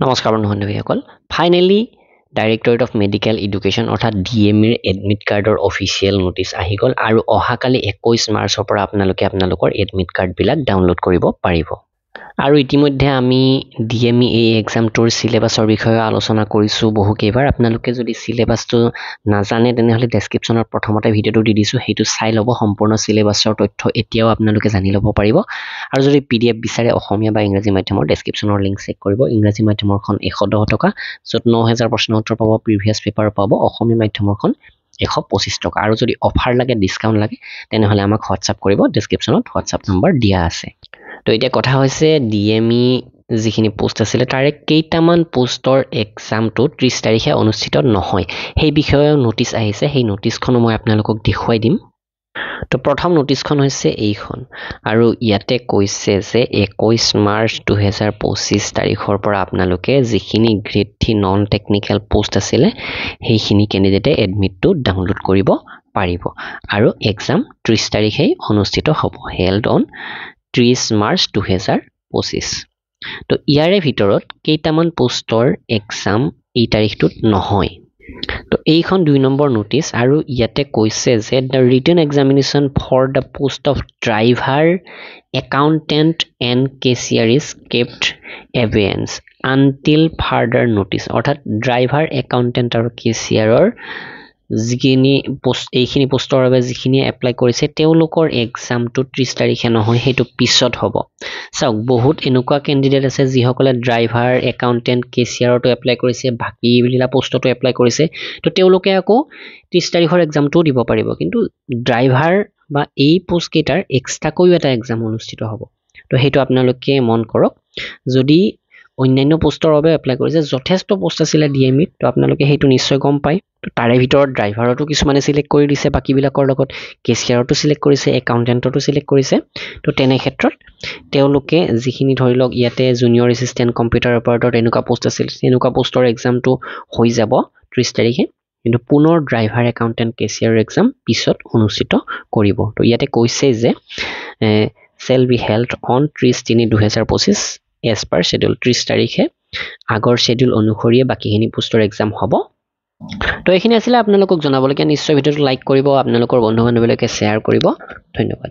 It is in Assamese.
নমস্কাৰ বন্ধু-বান্ধৱীসকল finally directorate of medical education অৰ্থাৎ ডিএমইৰ এডমিট কাৰ্ডৰ অফিচিয়েল নোটিছ আহি গ'ল আৰু অহাকালি 21 মাৰ্চৰ পৰা আপোনালোকৰ এডমিট কাৰ্ডবিলাক ডাউনলোড কৰিব পাৰিব আৰু ইতিমধ্যে আমি ডিএমই এই এক্সামটোৰ সিলেবাছৰ বিষয়ে আলোচনা কৰিছো বহুকেইবাৰ আপোনালোকে যদি সিলেবাছটো নাজানে তেনেহলে ডেসক্ৰিপচনত প্ৰথমতে ভিডিওটো দি দিছো সেইটো চাই ল'ব সম্পূৰ্ণ সিলেবাছৰ তথ্য এতিয়াও আপোনালোকে জানি ল'ব পাৰিব আৰু যদি পিডিএফ বিচাৰে অসমীয়া বা ইংৰাজী মাধ্যমৰ ডেসক্ৰিপচনৰ লিংক চেক কৰিব ইংৰাজী মাধ্যমৰখন 110 টকা য'ত 9000 প্ৰশ্ন উত্তৰ পাব প্ৰিভিয়াছ পেপাৰ পাব অসমীয়া মাধ্যমৰখন 125 টকা আৰু যদি অফাৰ লাগে ডিসকাউন্ট লাগে তেনেহলে আমাক হোৱাটসঅ্যাপ কৰিব ডেসক্ৰিপচনত হোৱাটসঅ্যাপ নম্বৰ দিয়া আছে তো এতিয়া কথা হৈছে ডিএমই যিখিনি পোষ্ট আছিল তাৰে কেইটামান পোষ্টৰ এক্সামটো 30 তাৰিখে অনুষ্ঠিত নহয় সেই বিষয়ে নোটিছ আহিছে সেই নোটিছখন মই আপোনালোকক দেখুৱাই দিম তো প্ৰথম নোটিছখন হৈছে এইখন আৰু ইয়াতে কৈছে যে 21 মাৰ্চ 2025 তাৰিখৰ পৰা আপোনালোকে যিখিনি গ্ৰেড 3 নন টেকনিক্যাল পোষ্ট আছিল সেইখিনি ক্যান্ডিডেটে এডমিটটো ডাউনলোড কৰিব পাৰিব আৰু এক্সাম 30 তাৰিখে অনুষ্ঠিত হ'ব হেল্ড অন 30 মাৰ্চ 2025 তো ইয়াৰে ভিতৰত কেইটামান পোষ্টৰ এক্সাম এই তাৰিখটোত নহয় তো এইখন 2 নম্বৰ নোটিছ আৰু ইয়াতে কৈছে যে the written examination for the post of driver accountant and cashier is kept abeyance until further notice অৰ্থাৎ ড্ৰাইভাৰ একাউন্টেন্ট আৰু কেচিয়াৰৰ যিখিনি পোষ্ট এইখিনি পোষ্টৰ বাবে যিখিনি এপ্লাই কৰিছে তেওঁলোকৰ এক্সামটো 30 তাৰিখে নহয় হেতু পিছত হ'ব চাওক বহুত এনেকুৱা ক্যান্ডিডেট আছে যিসকলে ড্ৰাইভাৰ একাউন্টেন্ট কেচিয়াৰটো এপ্লাই কৰিছে বাকি বিলা পোষ্টটো এপ্লাই কৰিছে তো তেওঁলোকে আকৌ 30 তাৰিখৰ এক্সামটো দিব পাৰিব কিন্তু ড্ৰাইভাৰ বা এই পোষ্ট কেটাৰ এক্সট্ৰা কৈও এটা এক্সাম অনুষ্ঠিত হ'ব তো হেতু আপোনালোকে মন কৰক যদি অন্যান্য পোষ্টৰ বাবে এপ্লাই কৰিছে যথেষ্ট পোষ্ট আছিল ডিএমই তো আপোনালোকে হেতু নিশ্চয় গম পায় তো তাৰে ভিতৰত ড্ৰাইভাৰটো কিছুমানে সিলেক্ট কৰি দিছে বাকি বিলাকৰ লগত কেচিয়াৰটো সিলেক্ট কৰিছে একাউন্টেন্টটো সিলেক্ট কৰিছে তো তেনে ক্ষেত্ৰত তেওঁলোকে যিখিনি ধৰি লওক ইয়াতে জুনিয়ৰ এসিস্ট্যান্ট কম্পিউটাৰ অপাৰেটৰ এনেকুৱা পোষ্ট আছিল এনেকুৱা পোষ্টৰ এক্সামটো হৈ যাব 30 তাৰিখে কিন্তু পুনৰ ড্ৰাইভাৰ একাউন্টেন্ট কেচিয়াৰ এক্সাম পিছত অনুষ্ঠিত কৰিব তো ইয়াতে কৈছে যে shall be held on 30/3/2025 as per schedule 30 তাৰিখে আগৰ schedule অনুসৰি বাকিখিনি পোষ্টৰ এক্সাম হ'ব তো এইখিনি আছিল আপোনালোকক জনাবলগীয়া নিশ্চয় ভিডিওটো লাইক কৰিব আপোনালোকৰ বন্ধু বান্ধৱীলৈকে শ্বেয়াৰ কৰিব ধন্যবাদ